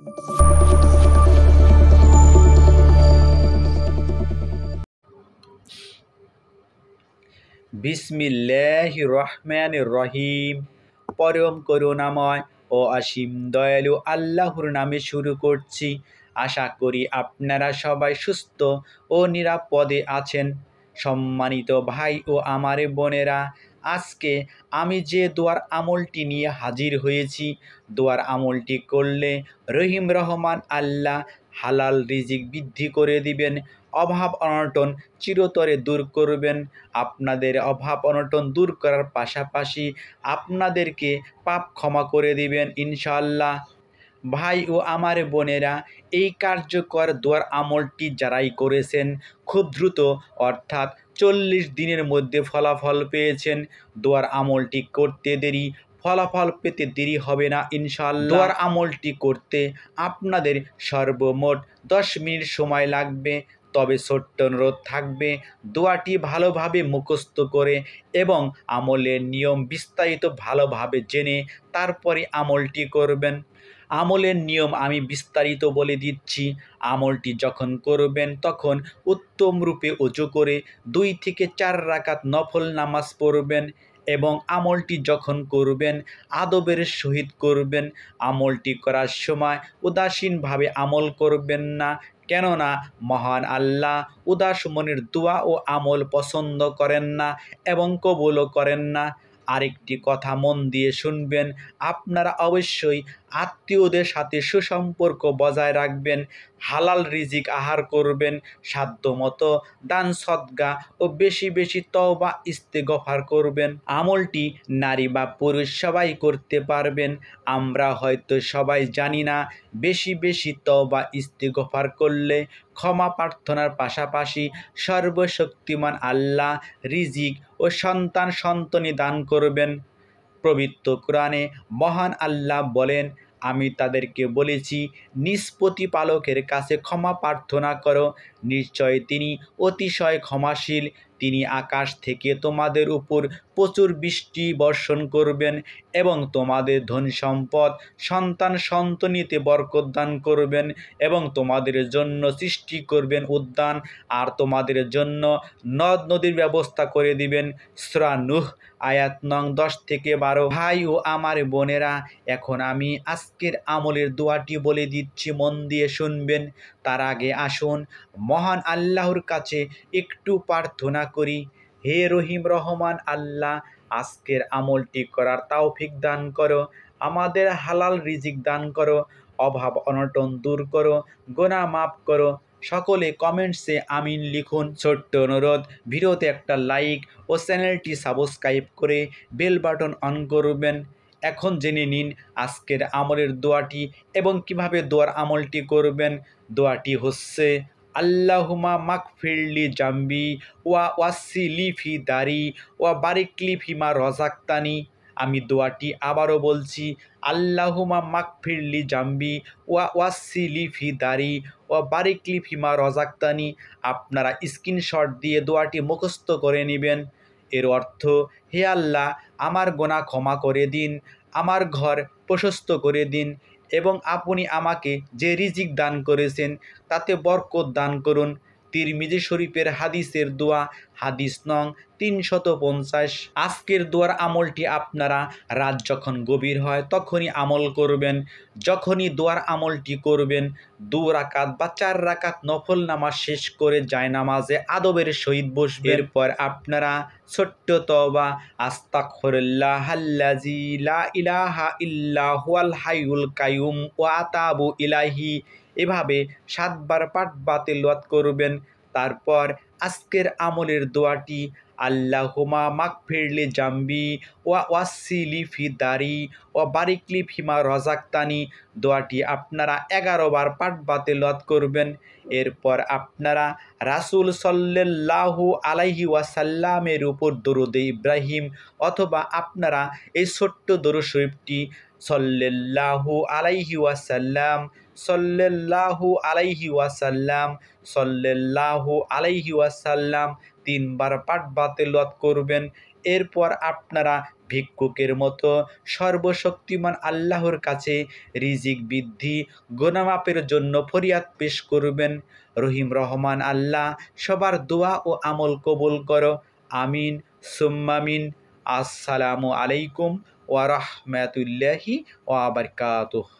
বিসমিল্লাহির রহমানির রহিম। পরম করুণাময় ও অসীম দয়ালু আল্লাহর নামে শুরু করছি। আশা করি আপনারা সবাই সুস্থ ও নিরাপদে আছেন। সম্মানিত ভাই ও আমার বোনেরা, আজকে আমি যে দোয়ার আমলটি নিয়ে হাজির হয়েছি, দোয়ার আমলটি করলে রহিম রহমান আল্লাহ হালাল রিজিক বৃদ্ধি করে দিবেন, অভাব অনটন চিরতরে দূর করবেন। আপনাদের অভাব অনটন দূর করার পাশাপাশি আপনাদেরকে পাপ ক্ষমা করে দিবেন ইনশাআল্লাহ। ভাই ও আমার বোনেরা, এই কার্যকর দোয়ার আমলটি যারাই করেছেন খুব দ্রুত অর্থাৎ 40 দিনের মধ্যে ফলাফল পেয়েছেন। দোয়ার আমলটি করতে দেরি, ফলাফল পেতে দেরি হবে না ইনশাআল্লাহ। দোয়ার আমলটি করতে আপনাদের সর্বমোট 10 মিনিট সময় লাগবে। তবে ছোট্ট অনুরোধ থাকবে, দোয়াটি ভালোভাবে মুখস্থ করে এবং আমলের নিয়ম বিস্তারিত ভালোভাবে জেনে তারপরে আমলটি করবেন। আমলের নিয়ম আমি বিস্তারিত বলে দিচ্ছি। আমলটি যখন করবেন তখন উত্তম রূপে ওযু করে 2 থেকে 4 রাকাত নফল নামাজ পড়বেন এবং আমলটি যখন করবেন আদবের সহিত করবেন। আমলটি করার সময় উদাসীনভাবে আমল করবেন না, কেননা মহান আল্লাহ উদাস মনের দোয়া ও আমল পছন্দ করেন না এবং কবুলও করেন না। আরেকটি কথা মন দিয়ে শুনবেন, আপনারা অবশ্যই আত্মীয়দের সাথে সুসম্পর্ক বজায় রাখবেন, হালাল রিজিক আহার করবেন, সাধ্যমতো দান সদকা ও বেশি বেশি তওবা ইস্তেগফার করবেন। আমলটি নারী বা পুরুষ সবাই করতে পারবেন। আমরা হয়তো সবাই জানি না, বেশি বেশি তওবা ইস্তেগফার করলে ক্ষমা প্রার্থনার পাশাপাশি সর্বশক্তিমান আল্লাহ রিজিক ও সন্তানি দান করবেন। পবিত্র কোরআনে মহান আল্লাহ বলেন, আমি তাদেরকে বলেছি নিজ প্রতিপালকের কাছে ক্ষমা প্রার্থনা করো, নিশ্চয় তিনি অতিশয় ক্ষমাশীল। তিনি আকাশ থেকে তোমাদের উপর প্রচুর বৃষ্টি বর্ষণ করবেন এবং তোমাদের ধন সম্পদ সন্তানিতে বরকত দান করবেন এবং তোমাদের জন্য সৃষ্টি করবেন উদ্যান, আর তোমাদের জন্য নদ নদীর ব্যবস্থা করে দিবেন। সূরা নূহ আয়াত নং 10 থেকে 12। ভাই ও আমার বোনেরা, এখন আমি আজকের আমলের দোয়াটি বলে দিচ্ছি, মন দিয়ে শুনবেন। তার আগে আসুন মহান আল্লাহর কাছে একটু প্রার্থনা করি। হে রহিম রহমান আল্লাহ, আজকের আমলটি করার তৌফিক দান করো, আমাদের হালাল রিজিক দান করো, অভাব অনটন দূর করো, গুনাহ মাফ করো। সকলে কমেন্টসে আমিন লিখুন। ছোট্ট অনুরোধ, ভিডিওতে একটা লাইক ও চ্যানেলটি সাবস্ক্রাইব করে বেল বাটন অন করবেন। এখন জেনে নিন আজকের আমলের দোয়াটি এবং কিভাবে দোয়ার আমলটি করবেন। দোয়াটি হচ্ছে, আল্লাহুম্মা মাগফিরলি জামবি ওয়াসিলি ফি দারি ওয়া বারিকলি ফিমা রযাকতানি। আমি দোয়াটি আবারও বলছি, আল্লাহুম্মা মাগফিরলি জামবি ওয়াসিলি ফি দারি ওয়া বারিকলি ফিমা রযাকতানি। আপনারা স্ক্রিনশট দিয়ে দোয়াটি মুখস্থ করে নেবেন। এর অর্থ, হে আল্লাহ, আমার গুনাহ ক্ষমা করে দিন, আমার ঘর প্রশস্ত করে দিন এবং আপনি আমাকে যে রিজিক দান করেছেন তাতে বরকত দান করুন। তিরমিজি শরীফের হাদিসের দোয়া, হাদিস নং 350। আজকের দোয়ার আমলটি আপনারা রাত যখন গভীর হয় তখনই আমল করবেন। যখনই দোয়ার আমলটি করবেন 2 রাকাত বা 4 রাকাত নফল নামাজ শেষ করে জায়নামাজে আদবের সহিত বসবেন। এরপর আপনারা ছোট্ট তওবা, আস্তাগফিরুল্লাহাল্লাযী লা ইলাহা ইল্লা হুয়াল হাইয়ুল কাইয়ুম ওয়া আতাবু ইলাইহি এভাবে 7 বার পাঠ বা তেলাওয়াত করবেন। তারপর আজকের আমলের দোয়াটি, আল্লাহুম্মা মাগফিরলি জামবি ওয়াসিলি ফি দারি ওয়া বারিকলি ফিমা রযাকতানি, দোয়াটি আপনারা 11 বার পাঠ বা তেলাওয়াত করবেন। এরপর আপনারা রাসূল সাল্লাল্লাহু আলাইহি ওয়াসাল্লামের উপর দরুদে ইব্রাহিম অথবা আপনারা এই ছোট্ট দরুদ শরীফটি সাল্লাল্লাহু আলাইহি ওয়াসাল্লাম সাল্লাল্লাহু আলাইহি ওয়াসাল্লাম সাল্লাল্লাহু আলাইহি ওয়াসাল্লাম 3 বার পাঠ বা তেলাওয়াত করবেন। এরপর আপনারা ভিক্ষুকের মতো সর্বশক্তিমান আল্লাহর কাছে রিজিক বৃদ্ধি গুনামাপের জন্য ফরিয়াদ পেশ করবেন। রহিম রহমান আল্লাহ সবার দোয়া ও আমল কবুল করো। আমিন সুম্মামিন। আসসালামু আলাইকুম ওয়া রাহমাতুল্লাহি ওয়া বারাকাতুহু।